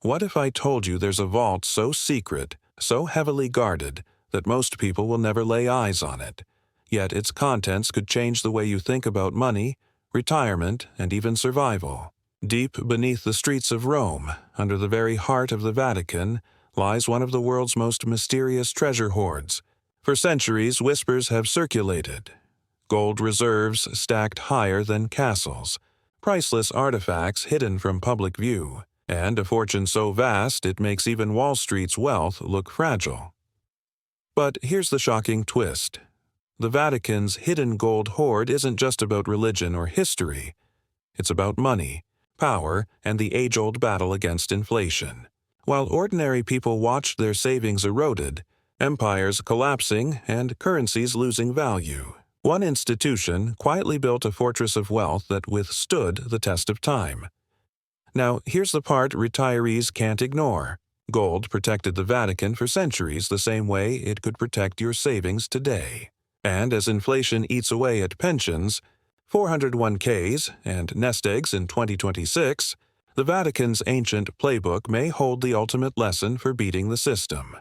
What if I told you there's a vault so secret, so heavily guarded, that most people will never lay eyes on it, yet its contents could change the way you think about money, retirement, and even survival? Deep beneath the streets of Rome, under the very heart of the Vatican, lies one of the world's most mysterious treasure hoards. For centuries, whispers have circulated. Gold reserves stacked higher than castles, priceless artifacts hidden from public view, and a fortune so vast it makes even Wall Street's wealth look fragile. But here's the shocking twist. The Vatican's hidden gold hoard isn't just about religion or history. It's about money, power, and the age-old battle against inflation. While ordinary people watched their savings eroded, empires collapsing, and currencies losing value, one institution quietly built a fortress of wealth that withstood the test of time. Now, here's the part retirees can't ignore. Gold protected the Vatican for centuries the same way it could protect your savings today. And as inflation eats away at pensions, 401ks, and nest eggs in 2026, the Vatican's ancient playbook may hold the ultimate lesson for beating the system.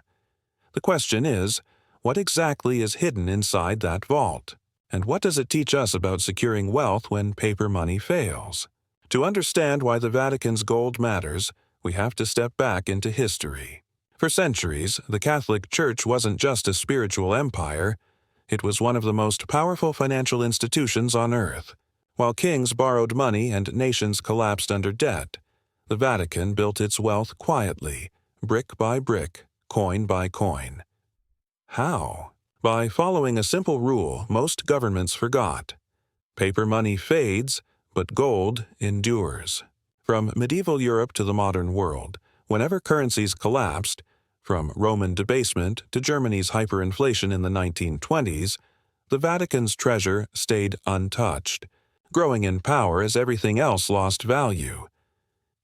The question is, what exactly is hidden inside that vault? And what does it teach us about securing wealth when paper money fails? To understand why the Vatican's gold matters, we have to step back into history. For centuries, the Catholic Church wasn't just a spiritual empire, it was one of the most powerful financial institutions on earth. While kings borrowed money and nations collapsed under debt, the Vatican built its wealth quietly, brick by brick, coin by coin. How? By following a simple rule most governments forgot. Paper money fades, but gold endures. From medieval Europe to the modern world, whenever currencies collapsed, from Roman debasement to Germany's hyperinflation in the 1920s, the Vatican's treasure stayed untouched, growing in power as everything else lost value.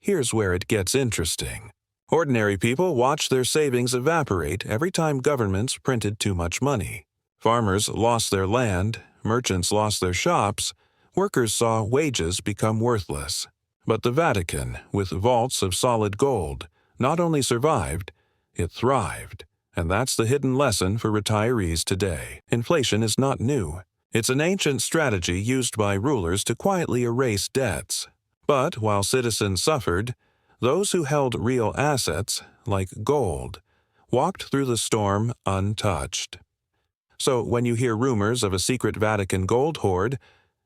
Here's where it gets interesting. Ordinary people watched their savings evaporate every time governments printed too much money. Farmers lost their land, merchants lost their shops, workers saw wages become worthless. But the Vatican, with vaults of solid gold, not only survived, it thrived. And that's the hidden lesson for retirees today. Inflation is not new. It's an ancient strategy used by rulers to quietly erase debts. But while citizens suffered, those who held real assets, like gold, walked through the storm untouched. So when you hear rumors of a secret Vatican gold hoard,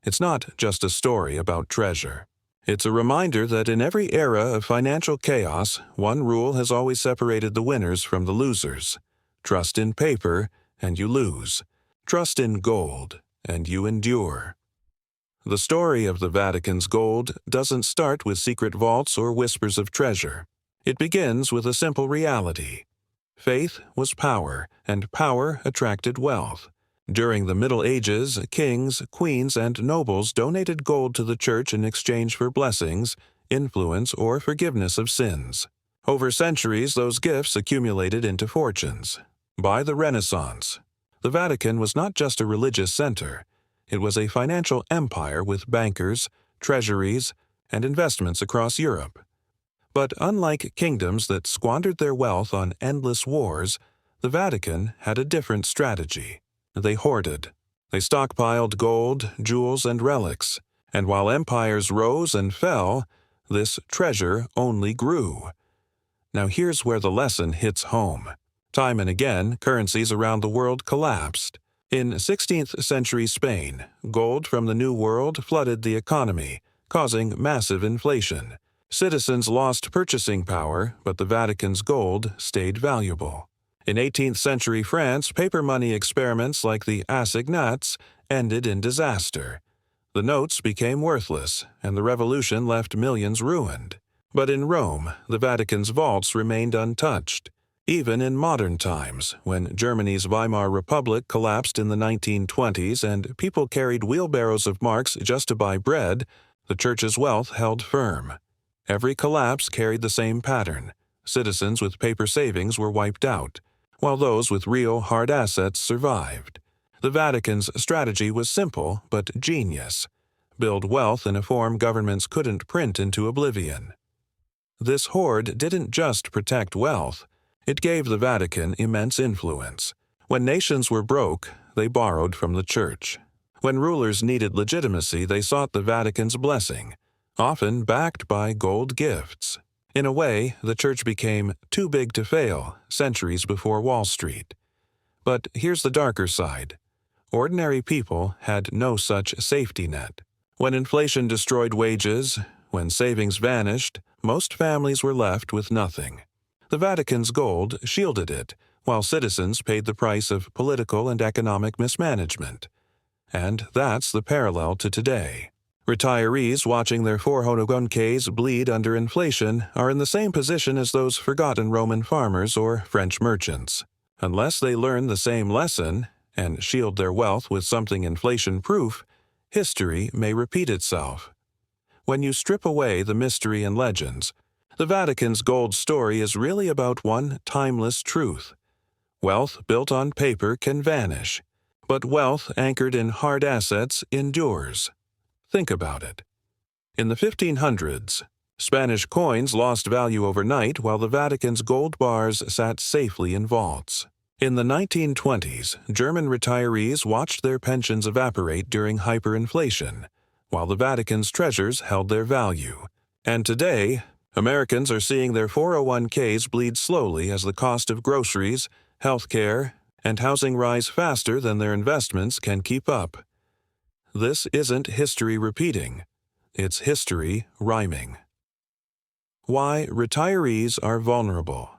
it's not just a story about treasure. It's a reminder that in every era of financial chaos, one rule has always separated the winners from the losers. Trust in paper, and you lose. Trust in gold, and you endure. The story of the Vatican's gold doesn't start with secret vaults or whispers of treasure. It begins with a simple reality. Faith was power, and power attracted wealth. During the Middle Ages, kings, queens, and nobles donated gold to the church in exchange for blessings, influence, or forgiveness of sins. Over centuries, those gifts accumulated into fortunes. By the Renaissance, the Vatican was not just a religious center. It was a financial empire with bankers, treasuries, and investments across Europe. But unlike kingdoms that squandered their wealth on endless wars, the Vatican had a different strategy. They hoarded. They stockpiled gold, jewels, and relics. And while empires rose and fell, this treasure only grew. Now here's where the lesson hits home. Time and again, currencies around the world collapsed. In 16th century Spain, gold from the New World flooded the economy, causing massive inflation. Citizens lost purchasing power, but the Vatican's gold stayed valuable. In 18th century France, paper money experiments like the assignats ended in disaster. The notes became worthless, and the revolution left millions ruined. But in Rome, the Vatican's vaults remained untouched. Even in modern times, when Germany's Weimar Republic collapsed in the 1920s and people carried wheelbarrows of marks just to buy bread, the church's wealth held firm. Every collapse carried the same pattern. Citizens with paper savings were wiped out, while those with real hard assets survived. The Vatican's strategy was simple but genius. Build wealth in a form governments couldn't print into oblivion. This hoard didn't just protect wealth, it gave the Vatican immense influence. When nations were broke, they borrowed from the Church. When rulers needed legitimacy, they sought the Vatican's blessing, often backed by gold gifts. In a way, the Church became too big to fail centuries before Wall Street. But here's the darker side. Ordinary people had no such safety net. When inflation destroyed wages, when savings vanished, most families were left with nothing. The Vatican's gold shielded it, while citizens paid the price of political and economic mismanagement. And that's the parallel to today. Retirees watching their 401ks bleed under inflation are in the same position as those forgotten Roman farmers or French merchants. Unless they learn the same lesson and shield their wealth with something inflation-proof, history may repeat itself. When you strip away the mystery and legends, the Vatican's gold story is really about one timeless truth. Wealth built on paper can vanish, but wealth anchored in hard assets endures. Think about it. In the 1500s, Spanish coins lost value overnight while the Vatican's gold bars sat safely in vaults. In the 1920s, German retirees watched their pensions evaporate during hyperinflation, while the Vatican's treasures held their value. And today, Americans are seeing their 401ks bleed slowly as the cost of groceries, healthcare, and housing rise faster than their investments can keep up. This isn't history repeating, it's history rhyming. Why retirees are vulnerable.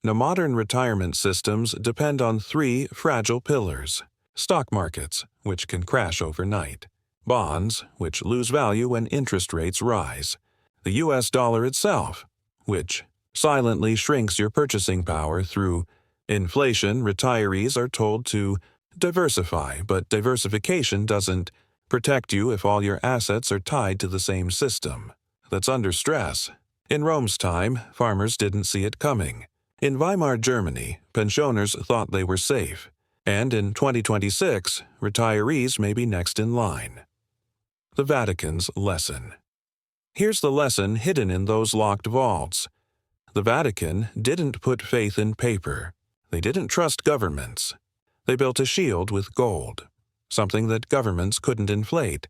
Now, modern retirement systems depend on three fragile pillars: stock markets, which can crash overnight; bonds, which lose value when interest rates rise; the U.S. dollar itself, which silently shrinks your purchasing power through inflation. Retirees are told to diversify, but diversification doesn't protect you if all your assets are tied to the same system that's under stress. In Rome's time, farmers didn't see it coming. In Weimar Germany, pensioners thought they were safe. And in 2026, retirees may be next in line. The Vatican's lesson. Here's the lesson hidden in those locked vaults. The Vatican didn't put faith in paper. They didn't trust governments. They built a shield with gold, something that governments couldn't inflate,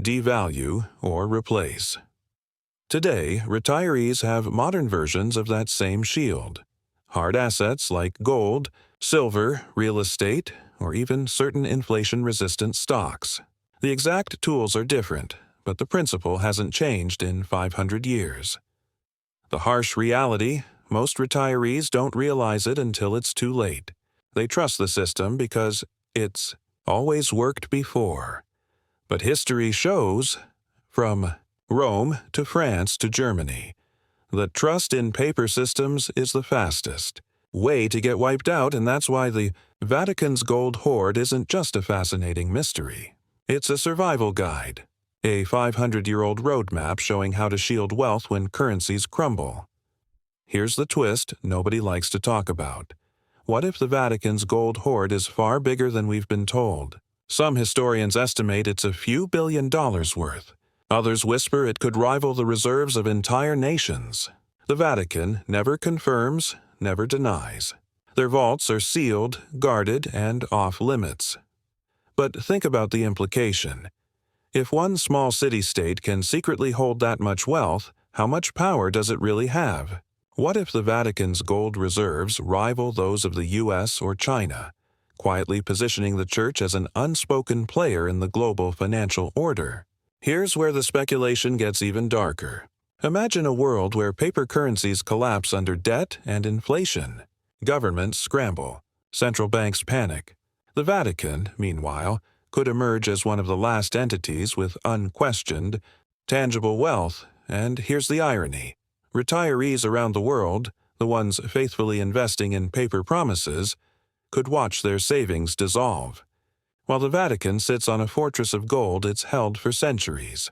devalue, or replace. Today, retirees have modern versions of that same shield. Hard assets like gold, silver, real estate, or even certain inflation-resistant stocks. The exact tools are different, but the principle hasn't changed in 500 years. The harsh reality: most retirees don't realize it until it's too late. They trust the system because it's always worked before. But history shows, from Rome to France to Germany, that trust in paper systems is the fastest way to get wiped out, and that's why the Vatican's gold hoard isn't just a fascinating mystery. It's a survival guide, a 500-year-old roadmap showing how to shield wealth when currencies crumble. Here's the twist nobody likes to talk about. What if the Vatican's gold hoard is far bigger than we've been told? Some historians estimate it's a few $billion worth. Others whisper it could rival the reserves of entire nations. The Vatican never confirms, never denies. Their vaults are sealed, guarded, and off-limits. But think about the implication. If one small city-state can secretly hold that much wealth, how much power does it really have? What if the Vatican's gold reserves rival those of the U.S. or China, quietly positioning the Church as an unspoken player in the global financial order? Here's where the speculation gets even darker. Imagine a world where paper currencies collapse under debt and inflation. Governments scramble. Central banks panic. The Vatican, meanwhile, could emerge as one of the last entities with unquestioned, tangible wealth. And here's the irony. Retirees around the world, the ones faithfully investing in paper promises, could watch their savings dissolve, while the Vatican sits on a fortress of gold it's held for centuries.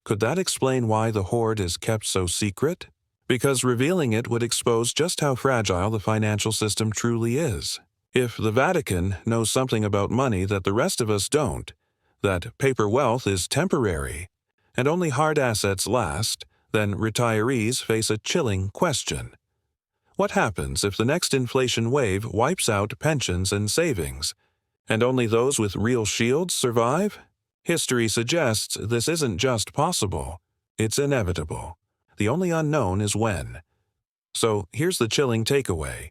Could that explain why the hoard is kept so secret? Because revealing it would expose just how fragile the financial system truly is. If the Vatican knows something about money that the rest of us don't, that paper wealth is temporary, and only hard assets last, Then retirees face a chilling question. What happens if the next inflation wave wipes out pensions and savings, and only those with real shields survive? History suggests this isn't just possible, it's inevitable. The only unknown is when. So here's the chilling takeaway.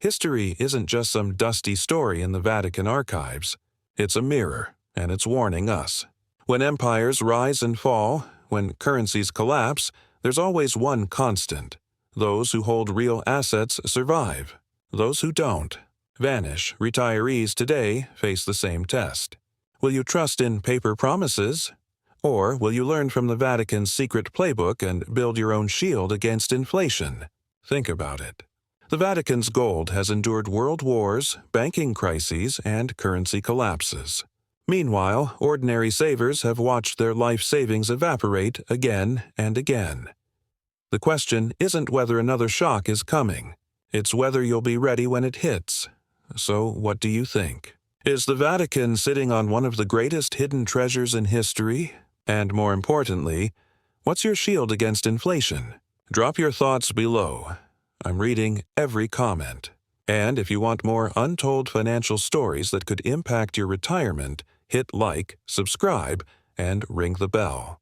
History isn't just some dusty story in the Vatican archives. It's a mirror, and it's warning us. When empires rise and fall, when currencies collapse, there's always one constant. Those who hold real assets survive. Those who don't vanish. Retirees today face the same test. Will you trust in paper promises? Or will you learn from the Vatican's secret playbook and build your own shield against inflation? Think about it. The Vatican's gold has endured world wars, banking crises, and currency collapses. Meanwhile, ordinary savers have watched their life savings evaporate again and again. The question isn't whether another shock is coming. It's whether you'll be ready when it hits. So what do you think? Is the Vatican sitting on one of the greatest hidden treasures in history? And more importantly, what's your shield against inflation? Drop your thoughts below. I'm reading every comment. And if you want more untold financial stories that could impact your retirement, hit like, subscribe, and ring the bell.